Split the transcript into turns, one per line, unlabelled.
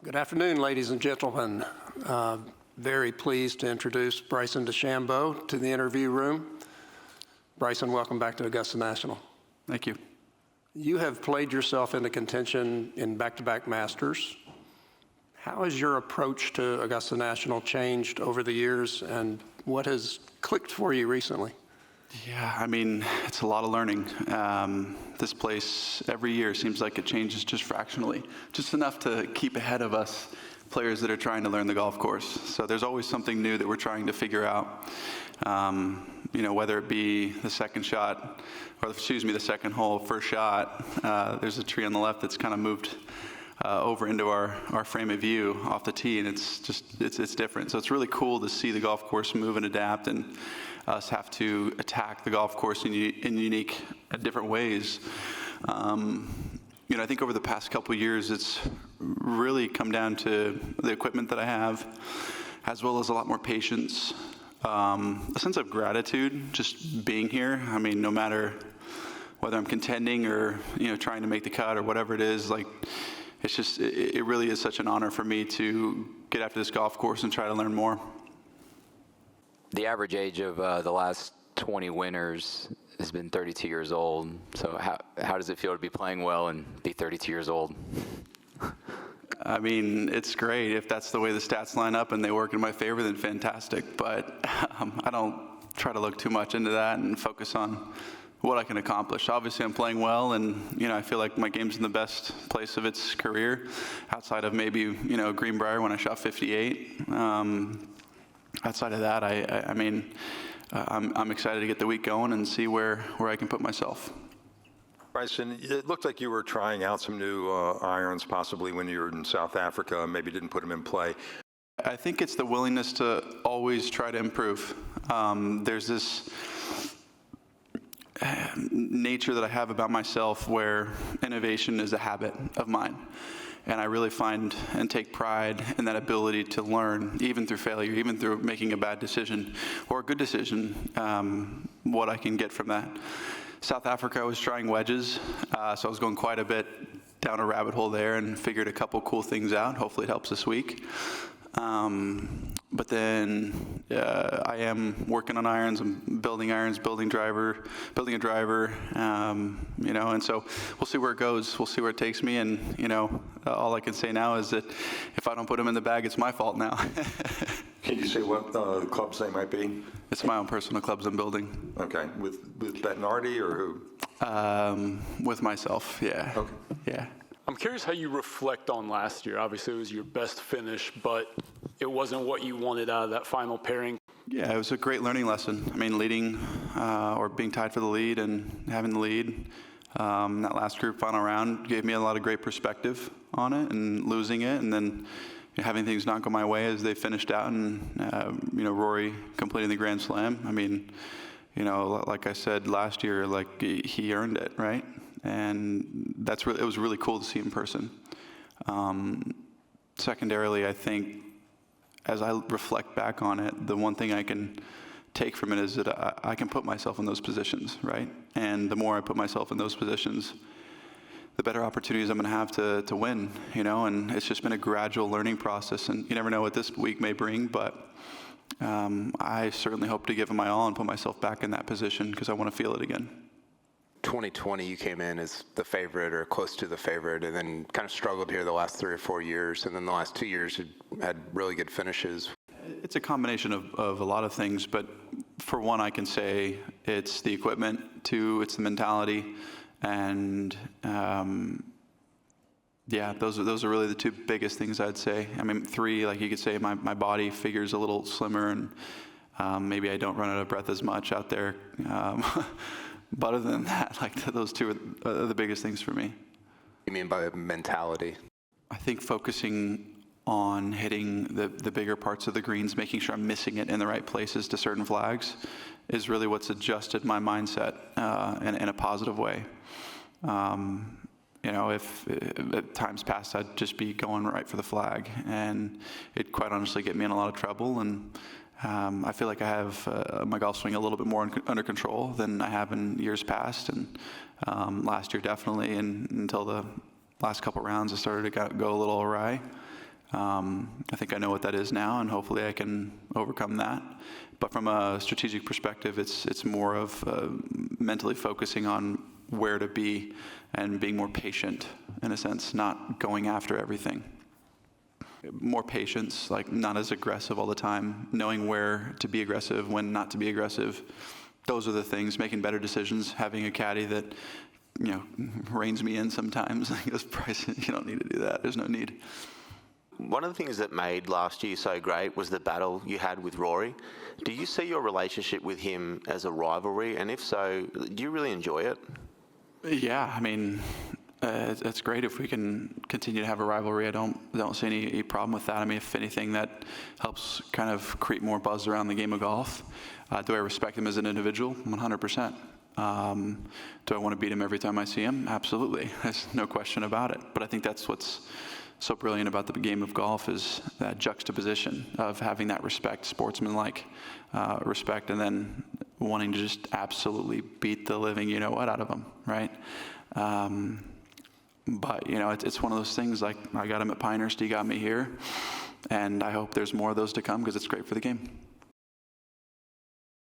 Good afternoon, ladies and gentlemen. Very pleased to introduce Bryson DeChambeau to the interview room. Bryson, welcome back to Augusta National.
Thank you.
You have played yourself into contention in back-to-back Masters. How has your approach to Augusta National changed over the years, and what has clicked for you recently?
Yeah, I mean, it's a lot of learning. This place, every year, seems like it changes just fractionally, just enough to keep ahead of us players that are trying to learn the golf course. So there's always something new that we're trying to figure out. Whether it be the second shot, or the second hole, first shot, there's a tree on the left that's kind of moved over into our frame of view off the tee, and it's different. So it's really cool to see the golf course move and adapt, and us have to attack the golf course in unique, different ways. I think over the past couple of years, it's really come down to the equipment that I have, as well as a lot more patience, a sense of gratitude, just being here. I mean, no matter whether I'm contending or, trying to make the cut or whatever it is, it really is such an honor for me to get after this golf course and try to learn more.
The average age of the last 20 winners has been 32 years old. So how does it feel to be playing well and be 32 years old?
I mean, it's great. If that's the way the stats line up and they work in my favor, then fantastic. But I don't try to look too much into that and focus on what I can accomplish. Obviously, I'm playing well, and I feel like my game's in the best place of its career, outside of maybe Greenbrier when I shot 58. Outside of that, I'm excited to get the week going and see where I can put myself.
Bryson, it looked like you were trying out some new irons possibly when you were in South Africa, maybe didn't put them in play.
I think it's the willingness to always try to improve. There's this nature that I have about myself where innovation is a habit of mine. And I really find and take pride in that ability to learn, even through failure, even through making a bad decision or a good decision, what I can get from that. South Africa, I was trying wedges, so I was going quite a bit down a rabbit hole there and figured a couple cool things out. Hopefully it helps this week. But then I am working on irons. I'm building irons, building a driver, and so we'll see where it goes. We'll see where it takes me. And, all I can say now is that if I don't put them in the bag, it's my fault now.
Can you say what clubs they might be?
It's my own personal clubs I'm building.
Okay. With Bettinardi or who?
With myself, yeah.
Okay.
Yeah.
I'm curious how you reflect on last year. Obviously, it was your best finish, but it wasn't what you wanted out of that final pairing.
Yeah, it was a great learning lesson. I mean, leading or being tied for the lead and having the lead, that last group final round gave me a lot of great perspective on it, and losing it, and then having things not go my way as they finished out, and Rory completing the Grand Slam. I mean, like I said last year, he earned it, right? And it was really cool to see in person. Secondarily, I think as I reflect back on it, the one thing I can take from it is that I can put myself in those positions, right? And the more I put myself in those positions, the better opportunities I'm going to have to win, and it's just been a gradual learning process, and you never know what this week may bring, but I certainly hope to give it my all and put myself back in that position because I want to feel it again.
2020, you came in as the favorite or close to the favorite, and then kind of struggled here the last 3 or 4 years, and then the last 2 years you had really good finishes.
It's a combination of a lot of things, but for one, I can say it's the equipment. 2, it's the mentality, and those are really the 2 biggest things I'd say. I mean, 3, like you could say, my body figure's a little slimmer, and maybe I don't run out of breath as much out there. But other than that, those 2 are the biggest things for me.
You mean by mentality?
I think focusing on hitting the bigger parts of the greens, making sure I'm missing it in the right places to certain flags, is really what's adjusted my mindset in a positive way. If at times past I'd just be going right for the flag, and it quite honestly get me in a lot of trouble. And I feel like I have my golf swing a little bit more under control than I have in years past, and last year definitely, and until the last couple rounds it started to go a little awry. I think I know what that is now, and hopefully I can overcome that. But from a strategic perspective, it's more of mentally focusing on where to be and being more patient, in a sense, not going after everything. More patience, like not as aggressive all the time, knowing where to be aggressive, when not to be aggressive. Those are the things, making better decisions, having a caddy that, reins me in sometimes. He goes, Bryson, you don't need to do that. There's no need.
One of the things that made last year so great was the battle you had with Rory. Do you see your relationship with him as a rivalry? And if so, do you really enjoy it?
Yeah, I mean, it's great if we can continue to have a rivalry. I don't see any problem with that. I mean, if anything, that helps kind of create more buzz around the game of golf. Do I respect him as an individual? 100%. Do I want to beat him every time I see him? Absolutely. There's no question about it. But I think that's what's so brilliant about the game of golf is that juxtaposition of having that respect, sportsmanlike respect, and then wanting to just absolutely beat the living out of him, right? But, it's one of those things, like I got him at Pinehurst, he got me here, and I hope there's more of those to come because it's great for the game.